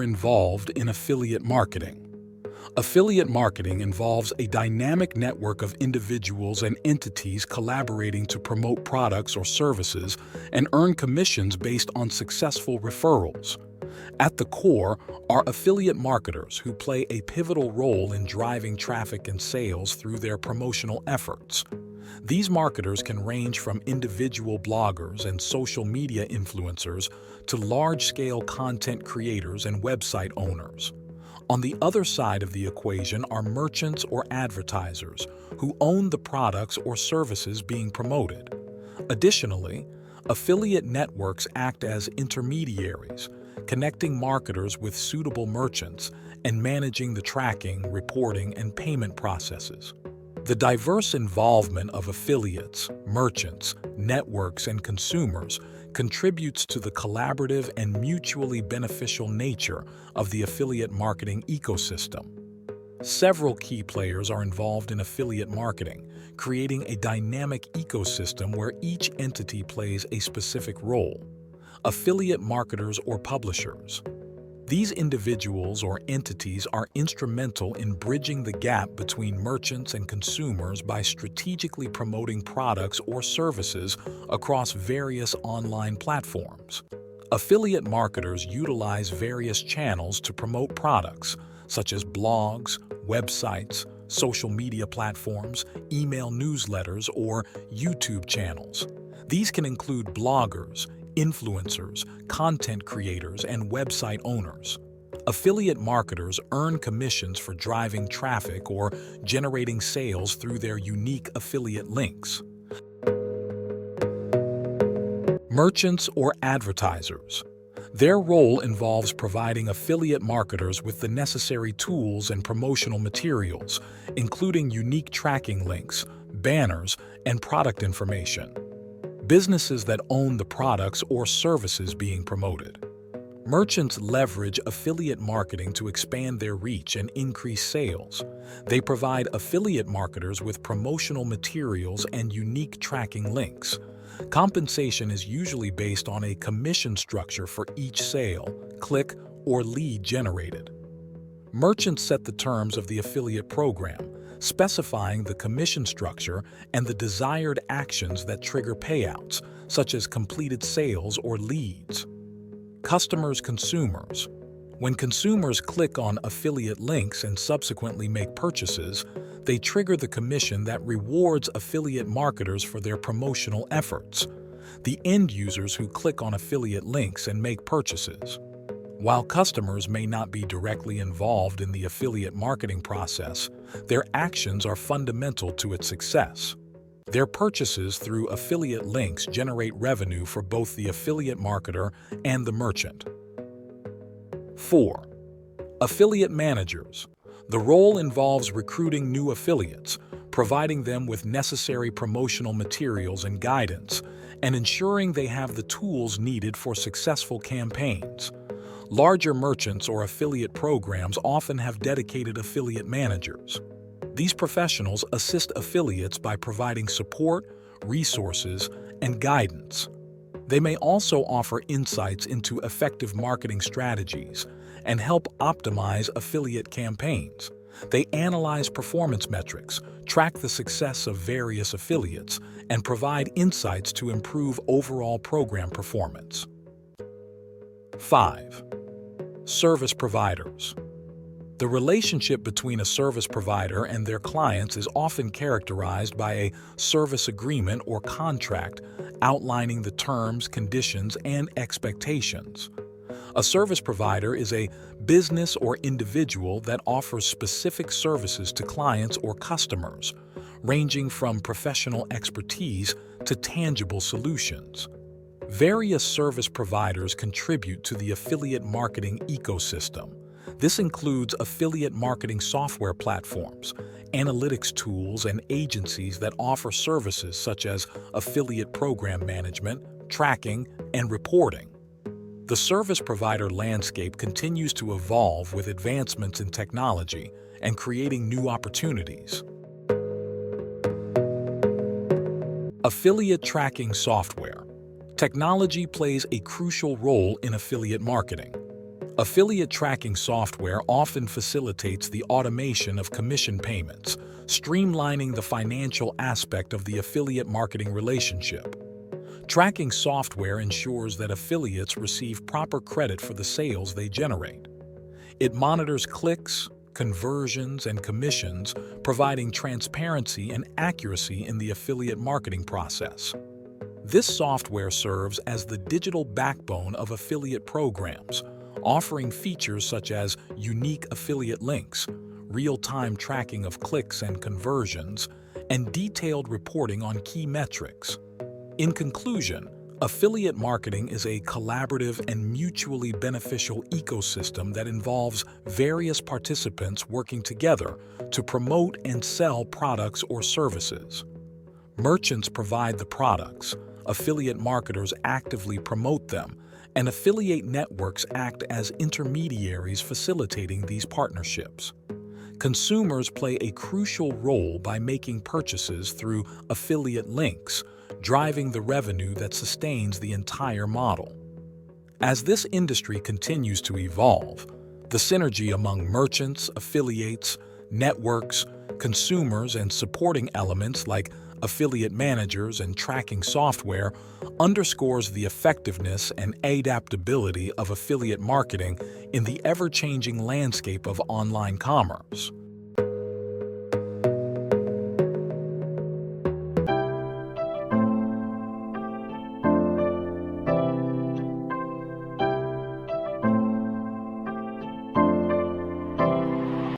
involved in affiliate marketing? Affiliate marketing involves a dynamic network of individuals and entities collaborating to promote products or services and earn commissions based on successful referrals. At the core are affiliate marketers who play a pivotal role in driving traffic and sales through their promotional efforts. These marketers can range from individual bloggers and social media influencers to large-scale content creators and website owners. On the other side of the equation are merchants or advertisers who own the products or services being promoted. Additionally, affiliate networks act as intermediaries, connecting marketers with suitable merchants and managing the tracking, reporting, and payment processes. The diverse involvement of affiliates, merchants, networks, and consumers contributes to the collaborative and mutually beneficial nature of the affiliate marketing ecosystem. Several key players are involved in affiliate marketing, creating a dynamic ecosystem where each entity plays a specific role. Affiliate marketers or publishers. These individuals or entities are instrumental in bridging the gap between merchants and consumers by strategically promoting products or services across various online platforms. Affiliate marketers utilize various channels to promote products, such as blogs, websites, social media platforms, email newsletters, or YouTube channels. These can include bloggers, influencers, content creators, and website owners. Affiliate marketers earn commissions for driving traffic or generating sales through their unique affiliate links. Merchants or advertisers. Their role involves providing affiliate marketers with the necessary tools and promotional materials, including unique tracking links, banners, and product information. Businesses that own the products or services being promoted. Merchants leverage affiliate marketing to expand their reach and increase sales. They provide affiliate marketers with promotional materials and unique tracking links. Compensation is usually based on a commission structure for each sale, click, or lead generated. Merchants set the terms of the affiliate program, specifying the commission structure and the desired actions that trigger payouts, such as completed sales or leads. Consumers. When consumers click on affiliate links and subsequently make purchases, they trigger the commission that rewards affiliate marketers for their promotional efforts. The end users who click on affiliate links and make purchases. While customers may not be directly involved in the affiliate marketing process, their actions are fundamental to its success. Their purchases through affiliate links generate revenue for both the affiliate marketer and the merchant. 4. Affiliate managers. The role involves recruiting new affiliates, providing them with necessary promotional materials and guidance, and ensuring they have the tools needed for successful campaigns. Larger merchants or affiliate programs often have dedicated affiliate managers. These professionals assist affiliates by providing support, resources, and guidance. They may also offer insights into effective marketing strategies and help optimize affiliate campaigns. They analyze performance metrics, track the success of various affiliates, and provide insights to improve overall program performance. 5. Service providers. The relationship between a service provider and their clients is often characterized by a service agreement or contract outlining the terms, conditions, and expectations. A service provider is a business or individual that offers specific services to clients or customers, ranging from professional expertise to tangible solutions. Various service providers contribute to the affiliate marketing ecosystem. This includes affiliate marketing software platforms, analytics tools, and agencies that offer services such as affiliate program management, tracking, and reporting. The service provider landscape continues to evolve with advancements in technology and creating new opportunities. Affiliate tracking software. Technology plays a crucial role in affiliate marketing. Affiliate tracking software often facilitates the automation of commission payments, streamlining the financial aspect of the affiliate marketing relationship. Tracking software ensures that affiliates receive proper credit for the sales they generate. It monitors clicks, conversions, and commissions, providing transparency and accuracy in the affiliate marketing process. This software serves as the digital backbone of affiliate programs, offering features such as unique affiliate links, real-time tracking of clicks and conversions, and detailed reporting on key metrics. In conclusion, affiliate marketing is a collaborative and mutually beneficial ecosystem that involves various participants working together to promote and sell products or services. Merchants provide the products, affiliate marketers actively promote them, and affiliate networks act as intermediaries facilitating these partnerships. Consumers play a crucial role by making purchases through affiliate links, driving the revenue that sustains the entire model. As this industry continues to evolve, the synergy among merchants, affiliates, networks, consumers, and supporting elements like affiliate managers and tracking software underscores the effectiveness and adaptability of affiliate marketing in the ever-changing landscape of online commerce.